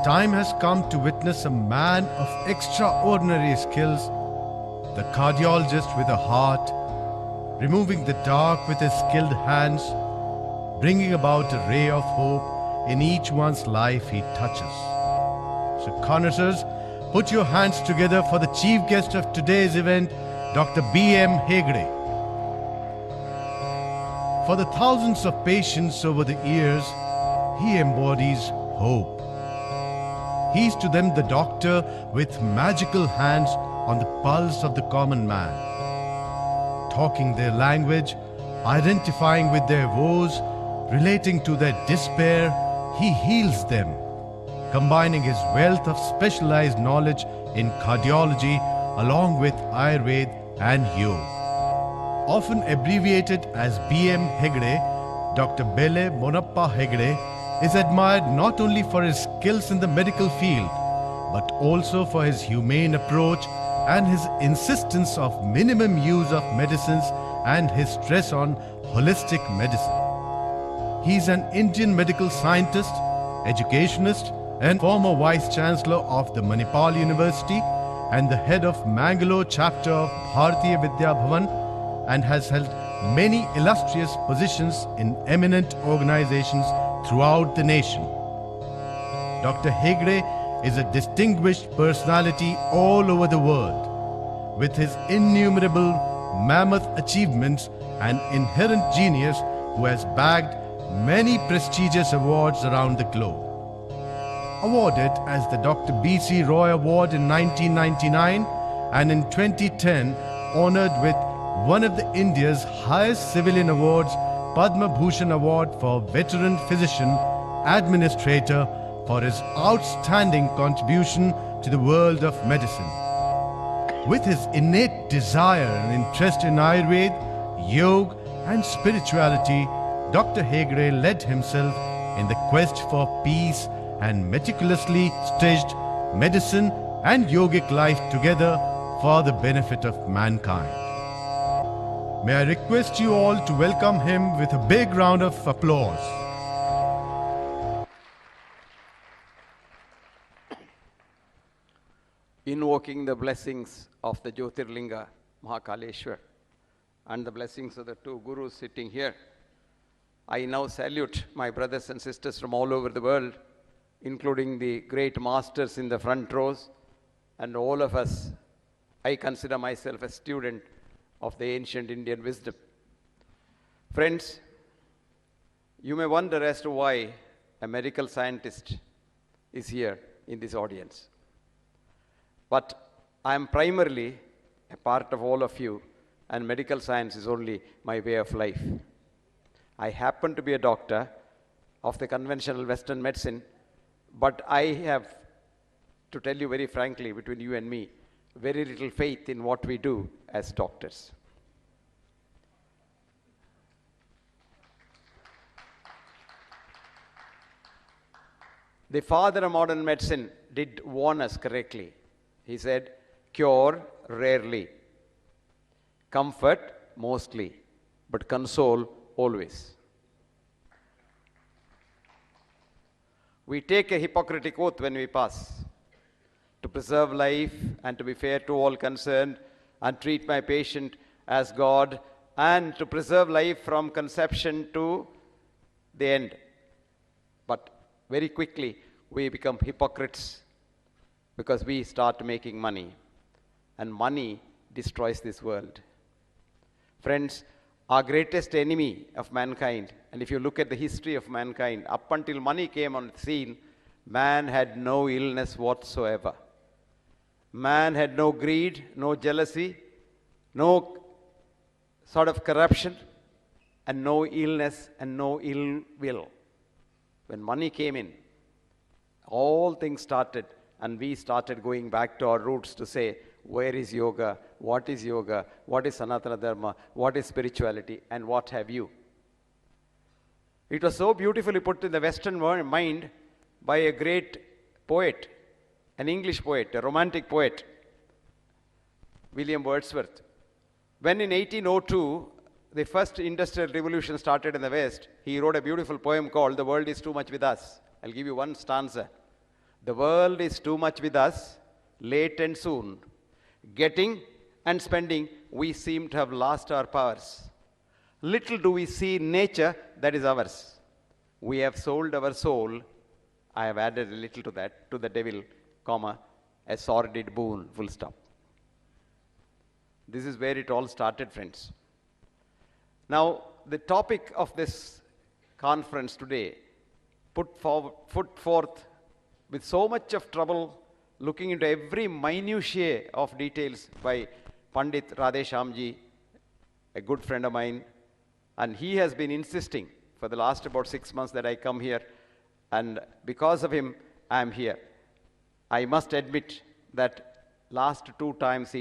time has come to witness a man of extraordinary skills, the cardiologist with a heart, removing the dark with his skilled hands, bringing about a ray of hope in each one's life he touches. So connoisseurs, put your hands together for the chief guest of today's event, Dr. B.M. Hegde. For the thousands of patients over the years, he embodies hope. He is to them the doctor with magical hands on the pulse of the common man. Talking their language, identifying with their woes, relating to their despair, he heals them, combining his wealth of specialized knowledge in cardiology along with Ayurveda and Yoga. Often abbreviated as B.M. Hegde, Dr. Bele Monappa Hegde is admired not only for his skills in the medical field, but also for his humane approach and his insistence of minimum use of medicines and his stress on holistic medicine. He is an Indian medical scientist, educationist, and former Vice Chancellor of the Manipal University and the head of Mangalore chapter of Bharatiya Vidya Bhavan, and has held many illustrious positions in eminent organizations throughout the nation. Dr. Hegde is a distinguished personality all over the world. With his innumerable mammoth achievements and inherent genius, who has bagged many prestigious awards around the globe. Awarded as the Dr. B.C. Roy Award in 1999 and in 2010 honored with one of the India's highest civilian awards, Padma Bhushan Award for Veteran Physician Administrator for his outstanding contribution to the world of medicine. With his innate desire and interest in Ayurveda, Yoga and spirituality, Dr. Hegde led himself in the quest for peace and meticulously stitched medicine and yogic life together for the benefit of mankind. May I request you all to welcome him with a big round of applause. Invoking the blessings of the Jyotirlinga Mahakaleshwar and the blessings of the two gurus sitting here, I now salute my brothers and sisters from all over the world, including the great masters in the front rows, and all of us. I consider myself a student of the ancient Indian wisdom. Friends, you may wonder as to why a medical scientist is here in this audience. But I am primarily a part of all of you, and medical science is only my way of life. I happen to be a doctor of the conventional Western medicine, but I have, to tell you very frankly, between you and me, very little faith in what we do as doctors. The father of modern medicine did warn us correctly. He said, cure rarely, comfort mostly, but console always. We take a Hippocratic oath when we pass to preserve life and to be fair to all concerned and treat my patient as God and to preserve life from conception to the end. But very quickly we become hypocrites because we start making money, and money destroys this world. Friends, our greatest enemy of mankind, and if you look at the history of mankind, up until money came on the scene, man had no illness whatsoever. Man had no greed, no jealousy, no sort of corruption, and no illness and no ill will. When money came in, all things started, and we started going back to our roots to say, where is yoga? What is yoga? What is Sanatana Dharma? What is spirituality? And what have you? It was so beautifully put in the Western mind by a great poet, an English poet, a romantic poet, William Wordsworth. When in 1802, the first industrial revolution started in the West, he wrote a beautiful poem called The World is Too Much With Us. I'll give you one stanza. The world is too much with us, late and soon. Getting and spending, we seem to have lost our powers. Little do we see nature that is ours. We have sold our soul. I have added a little to that, to the devil, comma, a sordid boon, full stop. This is where it all started, friends. Now, the topic of this conference today, put forth with so much of trouble, looking into every minutiae of details by Pandit Radheshamji, a good friend of mine, and he has been insisting for the last about 6 months that I come here, and because of him, I am here. I must admit that last 2 times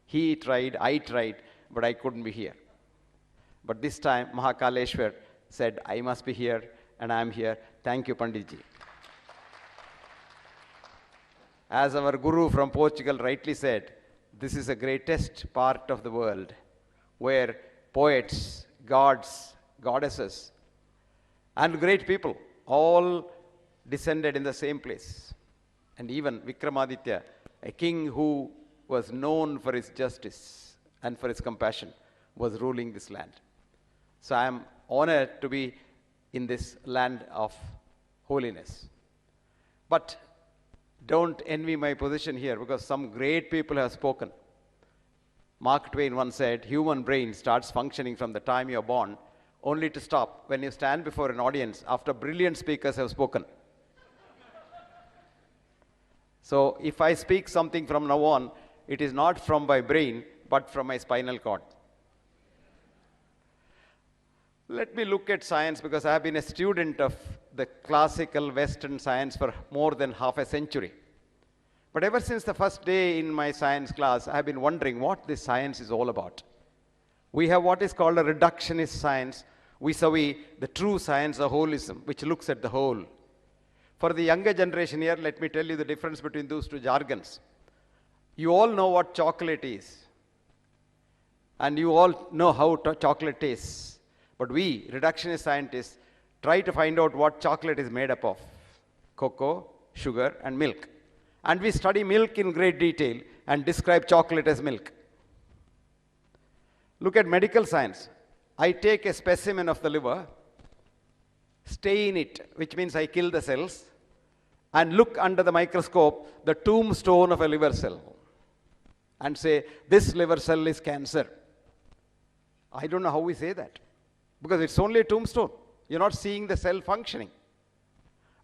he tried, I tried, but I couldn't be here. But this time, Mahakaleshwar said, I must be here, and I am here. Thank you, Panditji. As our guru from Portugal rightly said, this is the greatest part of the world, where poets, gods, goddesses, and great people all descended in the same place. And even Vikramaditya, a king who was known for his justice and for his compassion, was ruling this land. So I am honored to be in this land of holiness. But don't envy my position here, because some great people have spoken. Mark Twain once said, human brain starts functioning from the time you're born, only to stop when you stand before an audience after brilliant speakers have spoken. So if I speak something from now on, it is not from my brain, but from my spinal cord. Let me look at science, because I have been a student of the classical Western science for more than half a century. But ever since the first day in my science class, I have been wondering what this science is all about. We have what is called a reductionist science, vis-a-vis the true science of holism, which looks at the whole. For the younger generation here, let me tell you the difference between those two jargons. You all know what chocolate is, and you all know how chocolate tastes. But we, reductionist scientists, try to find out what chocolate is made up of: cocoa, sugar, and milk. And we study milk in great detail and describe chocolate as milk. Look at medical science. I take a specimen of the liver, stain it, which means I kill the cells, and look under the microscope the tombstone of a liver cell and say, this liver cell is cancer. I don't know how we say that, because it's only a tombstone. You're not seeing the cell functioning.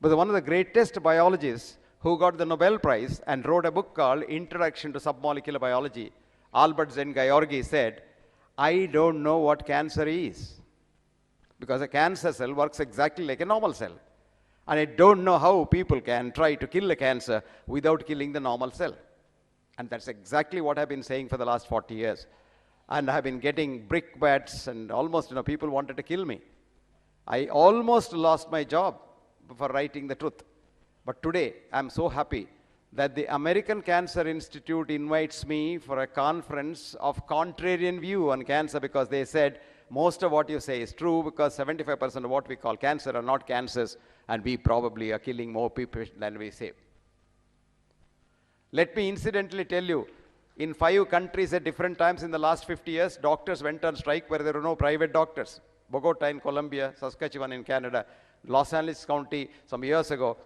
But one of the greatest biologists who got the Nobel Prize and wrote a book called Introduction to Submolecular Biology, Albert Szent-Györgyi, said, I don't know what cancer is, because a cancer cell works exactly like a normal cell. And I don't know how people can try to kill a cancer without killing the normal cell. And that's exactly what I've been saying for the last 40 years. And I've been getting brickbats, and almost, people wanted to kill me. I almost lost my job for writing the truth. But today, I'm so happy that the American Cancer Institute invites me for a conference of contrarian view on cancer, because they said, most of what you say is true, because 75% of what we call cancer are not cancers, and we probably are killing more people than we save. Let me incidentally tell you, in 5 countries at different times in the last 50 years, doctors went on strike where there were no private doctors. Bogota in Colombia, Saskatchewan in Canada, Los Angeles County some years ago,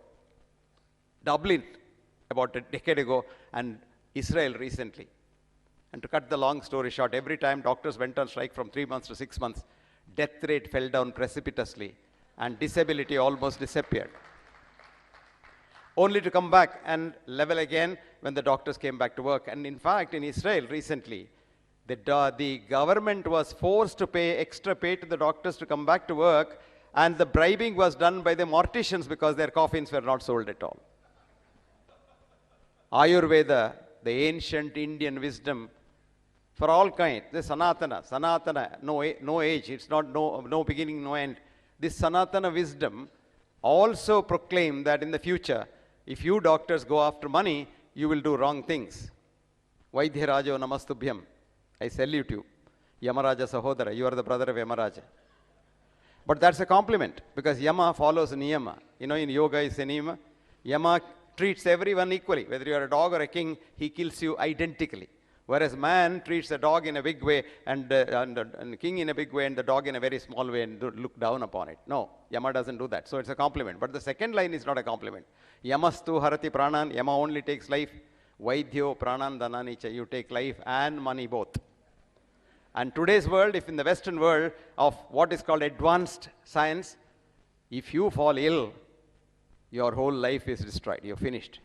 Dublin about a decade ago, and Israel recently. And to cut the long story short, every time doctors went on strike from 3 months to 6 months, death rate fell down precipitously and disability almost disappeared. Only to come back and level again when the doctors came back to work. And in fact, in Israel recently, the government was forced to pay extra pay to the doctors to come back to work, and the bribing was done by the morticians because their coffins were not sold at all. Ayurveda, the ancient Indian wisdom for all kinds, the Sanatana, no age, it's not no beginning, no end. This Sanatana wisdom also proclaimed that in the future, if you doctors go after money, you will do wrong things. Vaidhyarajo namastubhyam. I salute you. Yamaraja Sahodara, you are the brother of Yamaraja. But that's a compliment, because Yama follows Niyama. In yoga is a Niyama. Yama treats everyone equally. Whether you are a dog or a king, he kills you identically. Whereas man treats the dog in a big way and the king in a big way and the dog in a very small way and look down upon it. No, Yama doesn't do that. So it's a compliment. But the second line is not a compliment. Yamastu harati pranan. Yama only takes life. Vaidhyo pranan dananicha. You take life and money both. And today's world, if in the Western world of what is called advanced science, if you fall ill, your whole life is destroyed. You're finished.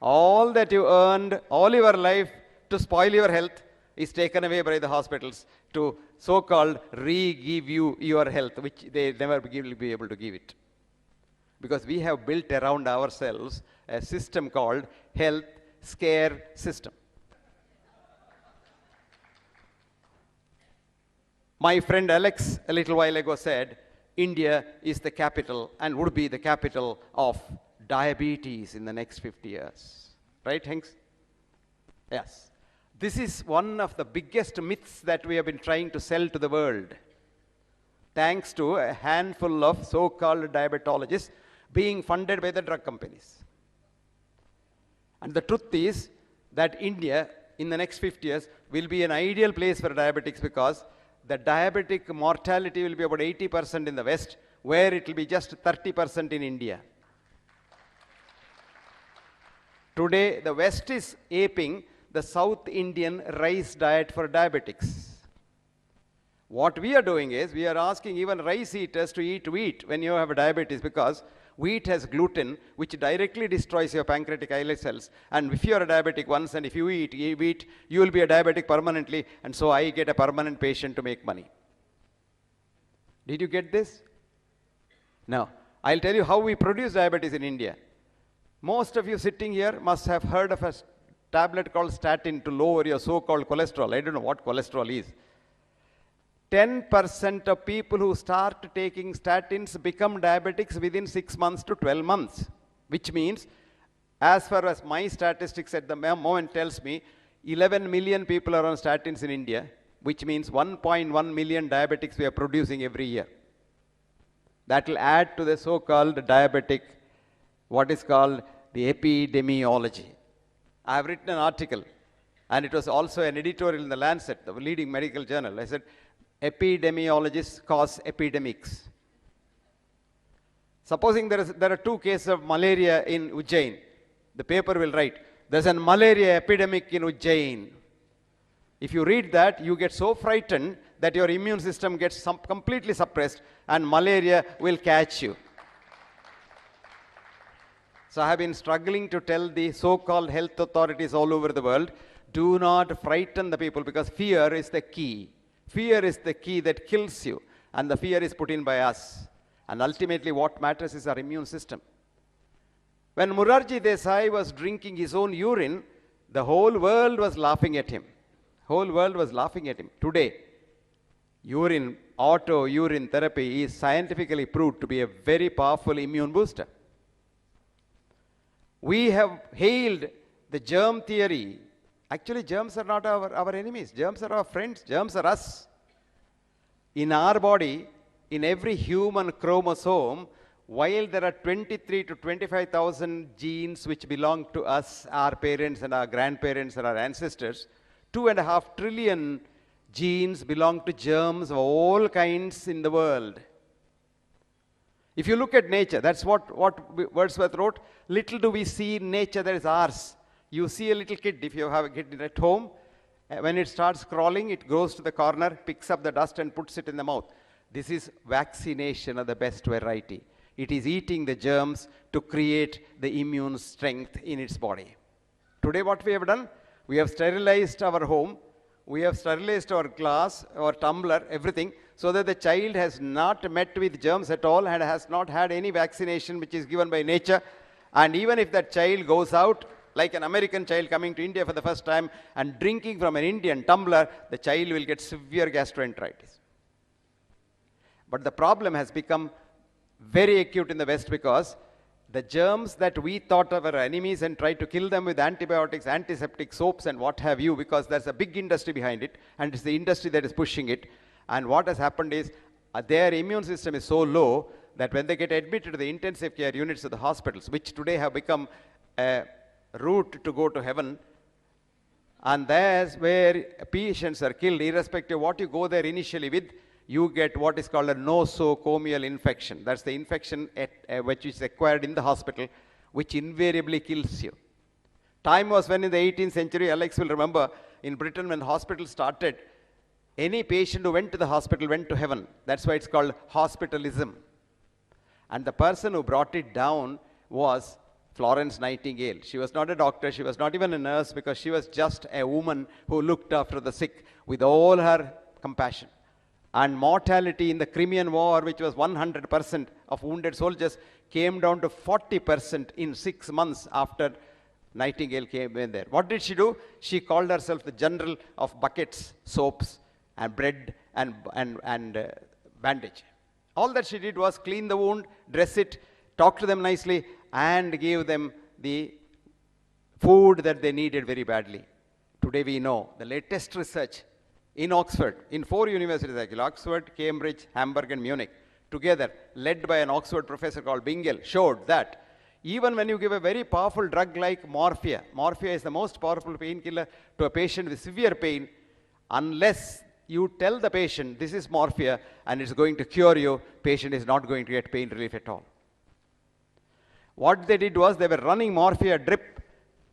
All that you earned, all your life to spoil your health is taken away by the hospitals to so-called re-give you your health, which they never will be able to give it. Because we have built around ourselves a system called health scare system. My friend Alex a little while ago said, India is the capital and would be the capital of diabetes in the next 50 years. Right, Hanks? Yes. This is one of the biggest myths that we have been trying to sell to the world. Thanks to a handful of so-called diabetologists being funded by the drug companies. And the truth is that India, in the next 50 years, will be an ideal place for diabetics because the diabetic mortality will be about 80% in the West, where it will be just 30% in India. Today, the West is aping the South Indian rice diet for diabetics. What we are doing is, we are asking even rice eaters to eat wheat when you have diabetes because wheat has gluten, which directly destroys your pancreatic islet cells. And if you are a diabetic once, and if you eat wheat, you will be a diabetic permanently. And so I get a permanent patient to make money. Did you get this? Now, I'll tell you how we produce diabetes in India. Most of you sitting here must have heard of a tablet called statin to lower your so-called cholesterol. I don't know what cholesterol is. 10% of people who start taking statins become diabetics within 6 months to 12 months. Which means, as far as my statistics at the moment tells me, 11 million people are on statins in India, which means 1.1 million diabetics we are producing every year. That will add to the so-called diabetic, what is called the epidemiology. I have written an article, and it was also an editorial in the Lancet, the leading medical journal. I said, epidemiologists cause epidemics. Supposing there are 2 cases of malaria in Ujjain, the paper will write, there's a malaria epidemic in Ujjain. If you read that, you get so frightened that your immune system gets completely suppressed and malaria will catch you. So I have been struggling to tell the so-called health authorities all over the world, do not frighten the people because fear is the key. Fear is the key that kills you, and the fear is put in by us. And ultimately what matters is our immune system. When Morarji Desai was drinking his own urine, the whole world was laughing at him. Whole world was laughing at him. Today, auto-urine therapy is scientifically proved to be a very powerful immune booster. We have hailed the germ theory. Actually, germs are not our enemies. Germs are our friends. Germs are us. In our body, in every human chromosome, while there are 23 to 25,000 genes which belong to us, our parents and our grandparents and our ancestors, 2.5 trillion genes belong to germs of all kinds in the world. If you look at nature, that's what Wordsworth wrote, little do we see in nature that is ours. You see a little kid, if you have a kid at home, when it starts crawling, it goes to the corner, picks up the dust and puts it in the mouth. This is vaccination of the best variety. It is eating the germs to create the immune strength in its body. Today what we have done, we have sterilized our home, we have sterilized our glass, our tumbler, everything, so that the child has not met with germs at all and has not had any vaccination which is given by nature. And even if that child goes out, like an American child coming to India for the first time and drinking from an Indian tumbler, the child will get severe gastroenteritis. But the problem has become very acute in the West because the germs that we thought were enemies and tried to kill them with antibiotics, antiseptic soaps and what have you, because there's a big industry behind it and it's the industry that is pushing it. And what has happened is their immune system is so low that when they get admitted to the intensive care units of the hospitals, which today have become a route to go to heaven, and that's where patients are killed. Irrespective of what you go there initially with, you get what is called a nosocomial infection. That's the infection which is acquired in the hospital, which invariably kills you. Time was when in the 18th century, Alex will remember, in Britain when hospitals started, any patient who went to the hospital went to heaven. That's why it's called hospitalism. And the person who brought it down was Florence Nightingale. She was not a doctor, she was not even a nurse, because she was just a woman who looked after the sick with all her compassion. And mortality in the Crimean War, which was 100% of wounded soldiers, came down to 40% in 6 months after Nightingale came in there. What did she do? She called herself the general of buckets, soaps, and bread and bandage. All that she did was clean the wound, dress it, talk to them nicely, and give them the food that they needed very badly. Today we know the latest research in Oxford, in 4 universities actually, Oxford, Cambridge, Hamburg, and Munich, together, led by an Oxford professor called Bingel, showed that even when you give a very powerful drug like morphia, morphia is the most powerful painkiller to a patient with severe pain, unless you tell the patient this is morphia and it's going to cure you, patient is not going to get pain relief at all. What they did was they were running morphia drip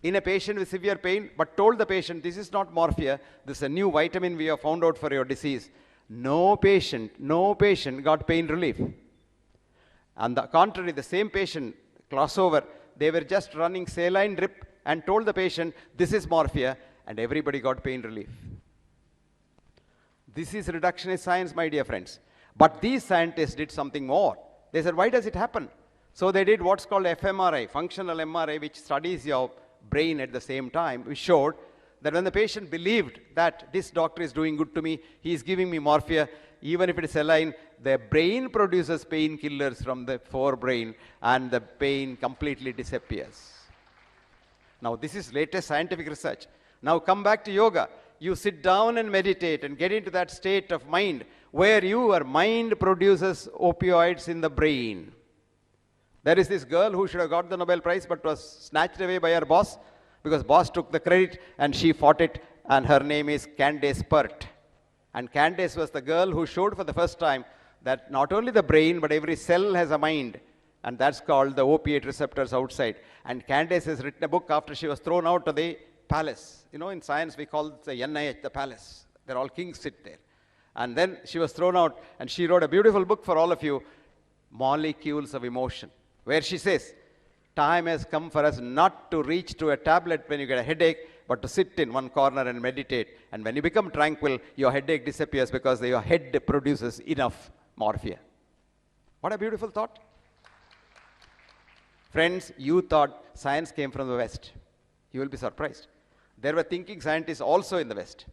in a patient with severe pain, but told the patient, this is not morphia, this is a new vitamin we have found out for your disease. No patient got pain relief. On the contrary, the same patient, crossover, they were just running saline drip and told the patient, this is morphia, and everybody got pain relief. This is reductionist science, my dear friends. But these scientists did something more. They said, why does it happen? So they did what's called fMRI, functional MRI, which studies your brain at the same time. We showed that when the patient believed that this doctor is doing good to me, he is giving me morphia, even if it is saline, the brain produces painkillers from the forebrain and the pain completely disappears. Now this is latest scientific research. Now come back to yoga. You sit down and meditate and get into that state of mind where your mind produces opioids in the brain. There is this girl who should have got the Nobel Prize but was snatched away by her boss because boss took the credit and she fought it, and her name is Candace Pert. And Candace was the girl who showed for the first time that not only the brain but every cell has a mind, and that's called the opiate receptors outside. And Candace has written a book after she was thrown out of the palace. You know, in science we call it the NIH, the palace. They're all kings sit there. And then she was thrown out and she wrote a beautiful book for all of you, Molecules of Emotion, where she says, time has come for us not to reach to a tablet when you get a headache, but to sit in one corner and meditate. And when you become tranquil, your headache disappears because your head produces enough morphia. What a beautiful thought. Friends, you thought science came from the West. You will be surprised. There were thinking scientists also in the West.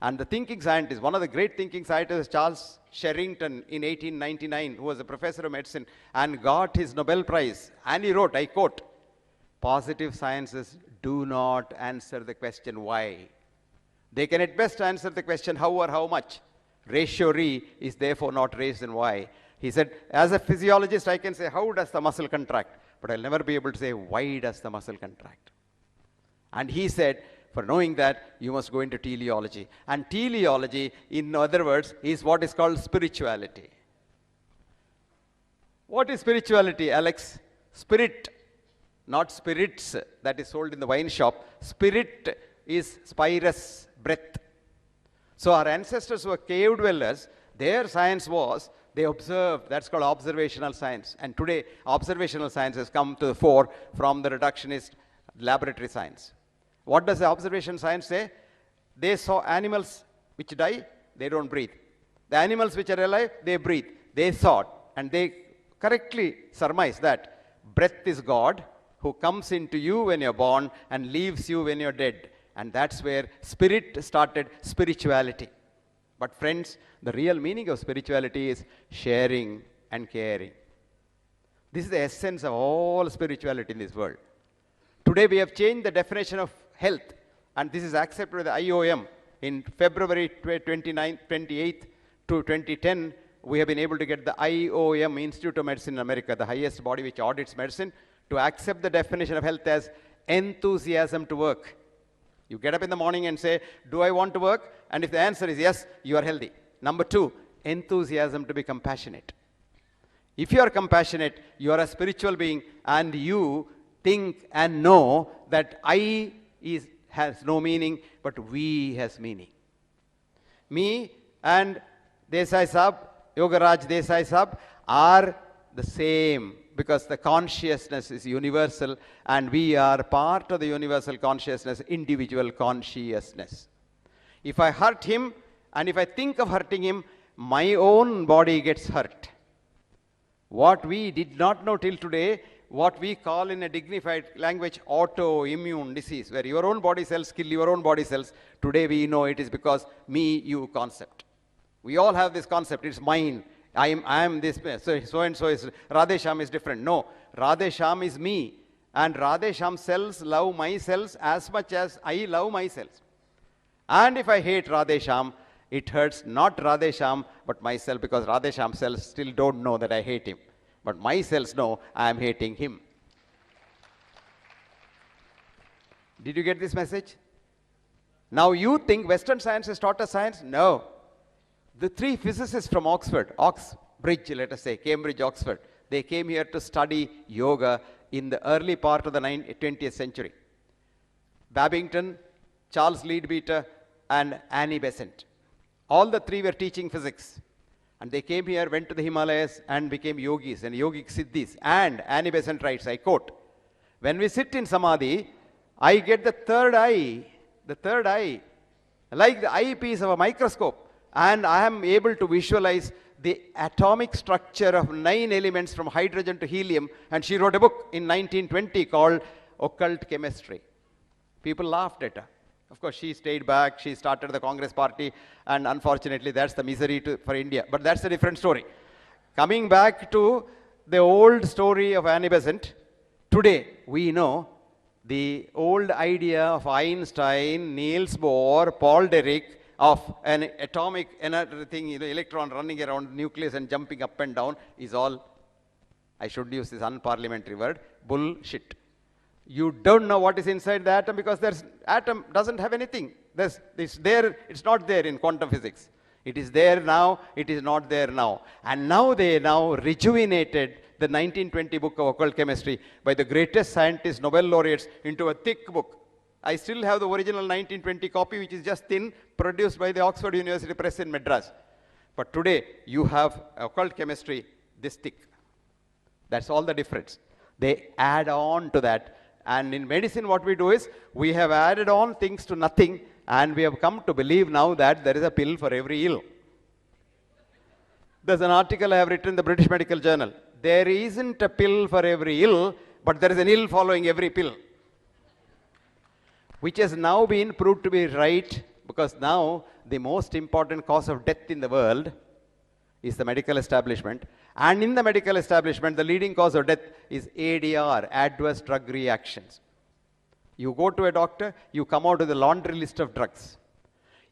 And the thinking scientist, one of the great thinking scientists, Charles Sherrington, in 1899, who was a professor of medicine and got his Nobel Prize. And he wrote, I quote, positive sciences do not answer the question why. They can at best answer the question how or how much. Ratio re is therefore not raised in why. He said, as a physiologist, I can say, how does the muscle contract? But I'll never be able to say, why does the muscle contract? And he said, for knowing that, you must go into teleology. And teleology, in other words, is what is called spirituality. What is spirituality, Alex? Spirit, not spirits that is sold in the wine shop. Spirit is spirus, breath. So our ancestors who were cave dwellers, their science was, they observed, that's called observational science. And today, observational science has come to the fore from the reductionist laboratory science. What does the observation science say? They saw animals which die, they don't breathe. The animals which are alive, they breathe. They thought, and they correctly surmise that breath is God who comes into you when you're born and leaves you when you're dead. And that's where spirit started spirituality. But friends, the real meaning of spirituality is sharing and caring. This is the essence of all spirituality in this world. Today we have changed the definition of health, and this is accepted by the IOM. In February 28th to 2010, we have been able to get the IOM, Institute of Medicine in America, the highest body which audits medicine, to accept the definition of health as enthusiasm to work. You get up in the morning and say, do I want to work? And if the answer is yes, you are healthy. Number two, enthusiasm to be compassionate. If you are compassionate, you are a spiritual being and you think and know that I has no meaning, but we has meaning. Me and Desai Sahib, Yogaraj Desai Sahib are the same because the consciousness is universal and we are part of the universal consciousness, individual consciousness. If I hurt him and if I think of hurting him, my own body gets hurt. What we did not know till today, what we call in a dignified language autoimmune disease, where your own body cells kill your own body cells. Today we know it is because me, you concept. We all have this concept. It's mine. I am this. So and so is Radhe Shyam is different. No, Radhe Shyam is me. And Radhe Shyam cells love my cells as much as I love my cells. And if I hate Radhe Shyam, it hurts not Radhe Shyam, but myself, because Radhe Shyam cells still don't know that I hate him. But my cells know I am hating him. Did you get this message? Now you think Western science has taught us science? No. The three physicists from Oxford, Oxbridge, let us say, Cambridge, Oxford, they came here to study yoga in the early part of the 20th century. Babington, Charles Leadbeater, and Annie Besant. All the three were teaching physics. And they came here, went to the Himalayas, and became yogis and yogic siddhis. And Annie Besant writes, I quote, when we sit in samadhi, I get the third eye, like the eyepiece of a microscope. And I am able to visualize the atomic structure of 9 elements from hydrogen to helium. And she wrote a book in 1920 called Occult Chemistry. People laughed at her. Of course, she stayed back, she started the Congress party, and unfortunately that's the misery for India. But that's a different story. Coming back to the old story of Annie Besant, today we know the old idea of Einstein, Niels Bohr, Paul Dirac, of an atomic thing, electron running around the nucleus and jumping up and down is all, I should use this unparliamentary word, bullshit. You don't know what is inside the atom because atom doesn't have anything. It's not there in quantum physics. It is there now, it is not there now. And now they rejuvenated the 1920 book of occult chemistry by the greatest scientists, Nobel laureates, into a thick book. I still have the original 1920 copy, which is just thin, produced by the Oxford University Press in Madras. But today, you have occult chemistry this thick. That's all the difference. They add on to that. And in medicine, what we do is, we have added on things to nothing, and we have come to believe now that there is a pill for every ill. There's an article I have written in the British Medical Journal. There isn't a pill for every ill, but there is an ill following every pill. Which has now been proved to be right, because now the most important cause of death in the world is the medical establishment. And in the medical establishment, the leading cause of death is ADR, adverse drug reactions. You go to a doctor, you come out with a laundry list of drugs.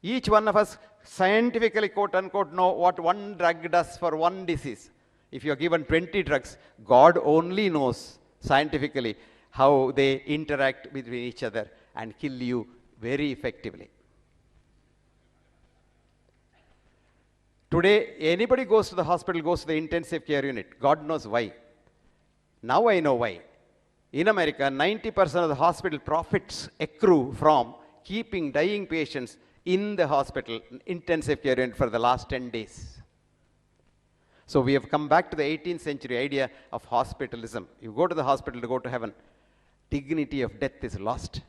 Each one of us scientifically, quote unquote, know what one drug does for one disease. If you are given 20 drugs, God only knows scientifically how they interact between each other and kill you very effectively. Today, anybody goes to the hospital, goes to the intensive care unit. God knows why. Now I know why. In America, 90% of the hospital profits accrue from keeping dying patients in the hospital, intensive care unit, for the last 10 days. So we have come back to the 18th century idea of hospitalism. You go to the hospital to go to heaven. Dignity of death is lost.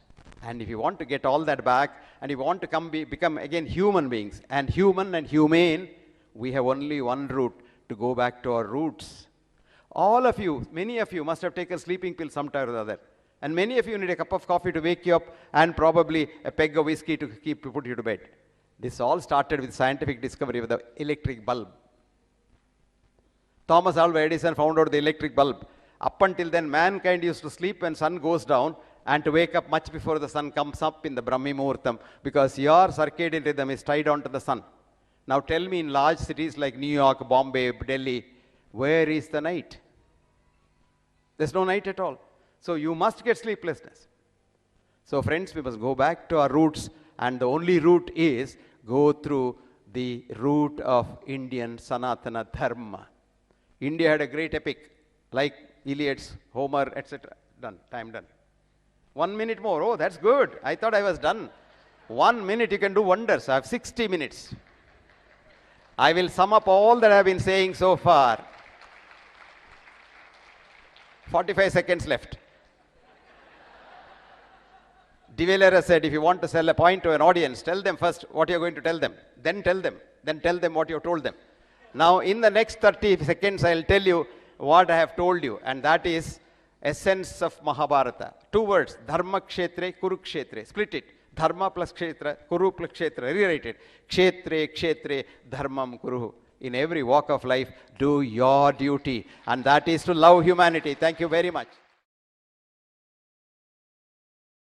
And if you want to get all that back, and you want to become again human beings, and human and humane, we have only one route to go back to our roots. All of you, many of you must have taken sleeping pills sometime or the other. And many of you need a cup of coffee to wake you up, and probably a peg of whiskey to put you to bed. This all started with scientific discovery of the electric bulb. Thomas Alva Edison found out the electric bulb. Up until then, mankind used to sleep when sun goes down, and to wake up much before the sun comes up in the Brahmi Muhurtam, because your circadian rhythm is tied onto the sun. Now tell me, in large cities like New York, Bombay, Delhi, where is the night? There's no night at all. So you must get sleeplessness. So friends, we must go back to our roots, and the only route is go through the route of Indian Sanatana Dharma. India had a great epic, like Iliad's, Homer, etc. Done, time done. 1 minute more, oh, that's good. I thought I was done. 1 minute, you can do wonders. I have 60 minutes. I will sum up all that I have been saying so far. 45 seconds left. De Valera said, if you want to sell a point to an audience, tell them first what you're going to tell them. Then tell them what you told them. Now, in the next 30 seconds, I'll tell you what I have told you, and that is essence of Mahabharata. 2 words, Dharma Kshetre, Kurukshetre. Split it. Dharma plus Kshetra, Kuru plus Kshetra. Rewrite it. Kshetre, Kshetre, Dharmam Kuruhu. In every walk of life, do your duty, and that is to love humanity. Thank you very much.